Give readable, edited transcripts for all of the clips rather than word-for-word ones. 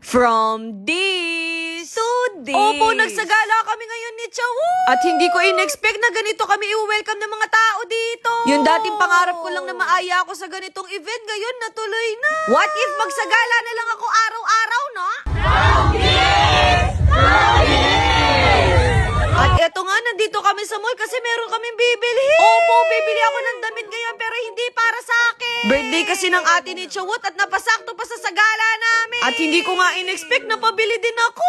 From this to this. Opo, nagsagala kami ngayon ni Chawo. At hindi ko in-expect na ganito kami i-welcome ng mga tao dito. Yung dating pangarap ko lang na maaya ako sa ganitong event, ngayon natuloy na. What if magsagala na lang ako araw-araw, no? At eto nga, nandito kami sa mall kasi meron kaming bibili. Opo, bibili ako ng damit ngayon pero hindi para sa akin. Birthday kasi ng ate ni Chawot at napasakto pa sa sagala namin. At hindi ko nga in-expect na pabili din ako.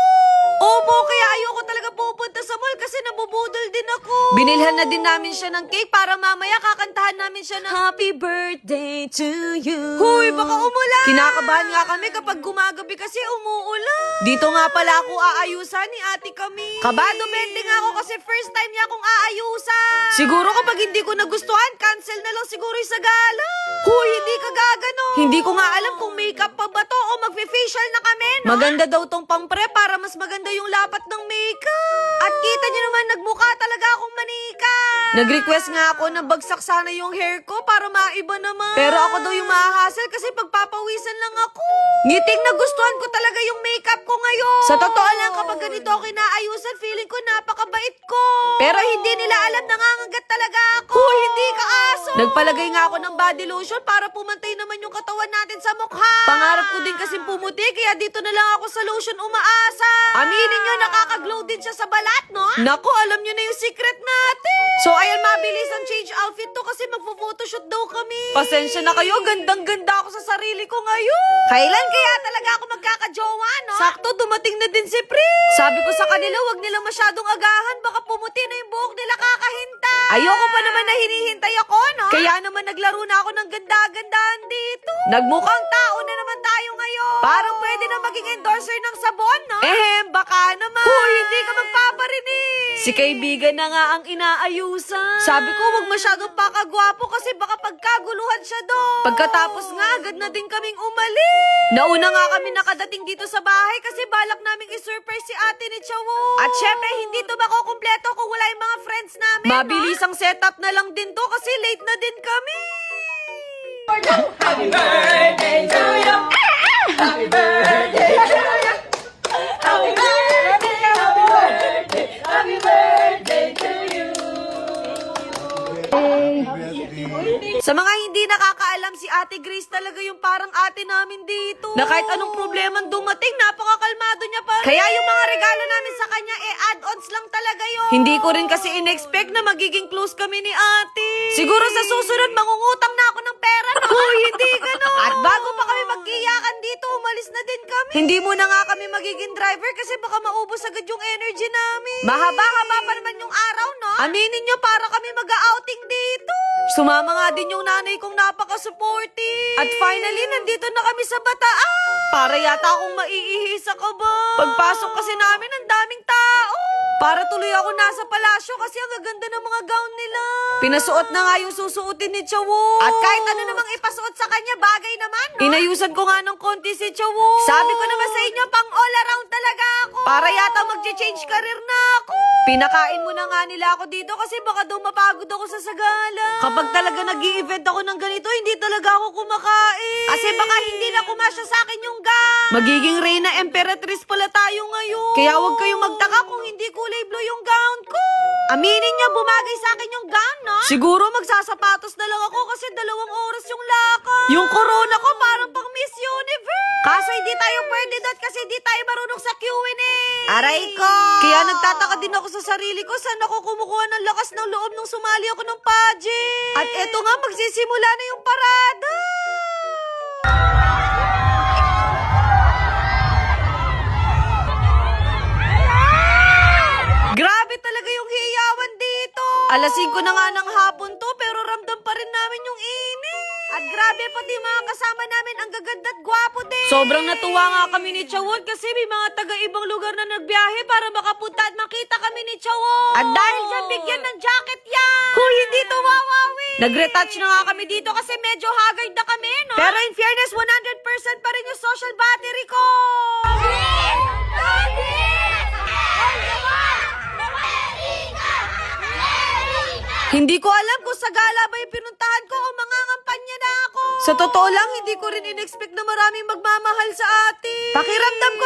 Opo, kaya ayoko talaga pupunta sa mall kasi nabubudol din ako. Binilhan na din namin siya ng cake para mamaya kakantahan namin siya ng Happy Birthday to you. Huy, baka umulan. Kinakabahan nga kami kapag gumagabi kasi umuulan. Dito nga pala ako aayusan ni ate kami. Kabado bending ako kasi first time niya akong aayusan. Siguro kapag hindi ko nagustuhan, cancel na lang siguro yung sagala. Huy, hindi ka gagano. Hindi ko nga alam kung makeup pa ba to o magfe-facial na kami, no? maganda daw tong pang-pre para mas maganda yung lapat ng makeup. At kita niyo naman, nagmukha talaga akong manika. Nag-request nga ako na bagsak sana yung hair ko para maiba naman. Pero ako daw yung mahahasel kasi pagpapawisan lang ako. Ngiting nagustuhan ko talaga yung makeup ko ngayon. Sa totoo lang, kapag ganito ako kinaayusan, feeling ko napakabait ko. Pero hindi nila alam nangangagat talaga ako. Hindi ka aso. Nagpalagay nga ako ng body lotion para pumantay naman yung katawan natin sa mukha. Pangarap ko din kasi pumuti, kaya dito na lang ako sa lotion umaasa. Aminin nyo, nakaka-glow din siya sa balat, no? Naku, alam nyo na yung secret natin. So, ayan, mabilis ang change outfit to kasi magpo-photoshoot daw kami. Pasensya na kayo, gandang-ganda ako sa sarili ko ngayon. Kailan kaya talaga ako magkakajowa, no? Sakto, dumating na din si Prince. Sabi ko sa kanila, wag nilang masyadong agahan, baka pumuti na yung buhok nila kakahintay. Ayoko pa naman na hinihintay ako, no? Kaya naman naglaro na ako ng ganda-gandahan dito. Nagmukhang tao na naman tayo ngayon. Parang pwede na maging endorser ng sabon, no? Baka naman. Huy, hindi ka magpaparinig. Si kaibigan na nga ang inaayusan. Sabi ko, wag masyadong pakagwapo kasi baka pagkaguluhan siya doon. Pagkatapos nga, agad na din kaming umalis. Nauna nga kami nakadating dito sa bahay kasi balak naming isurprise si ate ni Chawo. At syempre, hindi to makukumpleto kung wala yung mga friends namin, Mabilis ang setup na lang din to kasi late na din kami. Happy birthday to you. Happy birthday to you. Happy birthday, happy birthday, happy birthday to you. Sa mga hindi nakakaalam, si Ate Grace talaga yung parang ate namin dito. Na kahit anong problema dumating, napakakalmado niya pa rin. Kaya yung mga regalo namin sa kanya, add-ons lang talaga yun. Hindi ko rin kasi in-expect na magiging close kami ni ate. Siguro sa susunod, mangungutang na ako ng pera, no? Uy, hindi gano'n. At bago pa kami magkiyakan dito, umalis na din kami. Hindi muna nga kami magiging driver kasi baka maubos agad yung energy namin. Mahaba-haba pa naman yung araw, no? Aminin nyo, para kami mag-outing dito. Sumama nga din yung nanay kong napaka-supportive. At finally, nandito na kami sa Bataan. Para yata akong maiihi sa kaba. Pagpasok kasi namin, ang daming tao. Para tuloy ako nasa palasyo kasi ang gaganda ng mga gown nila. Pinasuot na nga yung susuotin ni Chawo. At kahit ano namang ipasuot sa kanya, bagay naman, no? Inayusan ko nga ng konti si Chawo. Sabi ko naman sa inyo, pang all around talaga ako. Para yata mag-change career na ako. Pinakain mo na nga nila ako dito kasi baka daw mapagod ako sa sagala. Kapag talaga nag-i-event ako ng ganito, hindi talaga ako kumakain. Kasi baka hindi na kumasya sa akin yung gown. Magiging Reyna Emperatrice pala tayo ngayon. Kaya huwag kayong magtaka kung hindi kulay blue yung gown ko. Aminin niyo, bumagay sa akin yung gown, no? Siguro magsasapatos na lang ako kasi 2 oras yung lakad. Yung corona ko parang pang Miss Universe. Kaso hindi tayo pwede doon kasi hindi tayo marunong sa Q&A. Aray ko! Kaya nagtataka din ako sa sarili ko saan ako kumukuha ng lakas ng loob nung sumali ako ng pageant. At eto nga, magsisimula na yung parada. Grabe talaga yung hiyawan dito. Alas 5 na nga ng hapon to pero ramdam pa rin namin yung init. At grabe pati mga kasama namin, ang gaganda at gwapo din. Sobrang natuwa nga kami ni Chawon kasi may mga taga-ibang lugar na nagbiyahe para makapunta at makita kami ni Chawon. At dahil dyan, bigyan ng jacket yan. Kung hindi to wawawi. Nag-retouch na nga kami dito kasi medyo haggard na kami, no? Pero in fairness, 100% pa rin yung social battery ko. Hindi ko alam kung sa gala ba yung pinuntahan ko o mangangampanya na ako. Sa totoo lang, hindi ko rin in-expect na maraming magmamahal sa atin. Pakiramdam ko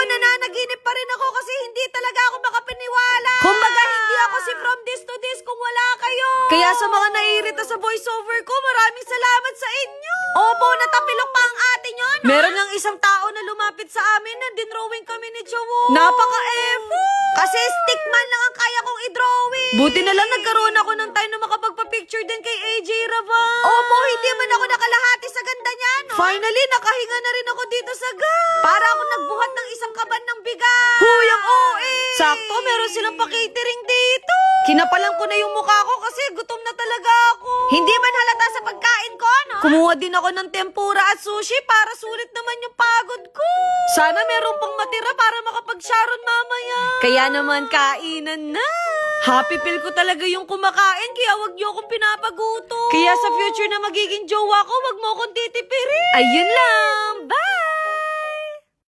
nananaginip pa rin ako kasi hindi talaga ako makapaniwala. Kumbaga, hindi ako si From This to This kung wala kayo. Kaya sa mga naiirita sa voiceover ko, maraming salamat sa inyo. Opo, natapilok pa ang ate nyo, no? Meron ng isang tao na lumapit sa amin na dinrawing kami ni Jowo. Napaka-effo! Kasi stickman lang ang kaya kong i-drawing. Buti na lang nagkaroon ako ng time na makapagpa-picture din kay AJ Raval. Opo, hindi man ako nakalahati sa ganda niya, no? Finally, nakahinga na rin ako dito sa gas. Para ako nagbuhat ng isang kaban ng bigas. Huy, ang OA! Sakto, meron silang pa-catering dito. Kinapalan ko na yung mukha ko kasi gutom na talaga ako. Hindi man halata sa pagkain ko, no? Kumuha din ako ng tempura at sushi para sulit naman yung pagod ko. Sana meron pang matira para makapag-sharon mamaya. Kaya naman, kainan na. Happy feel ko talaga yung kumakain kaya wag niyo akong pinapagutom. Kaya sa future na magiging jowa ko, wag mo akong titipirin. Ayun lang. Bye!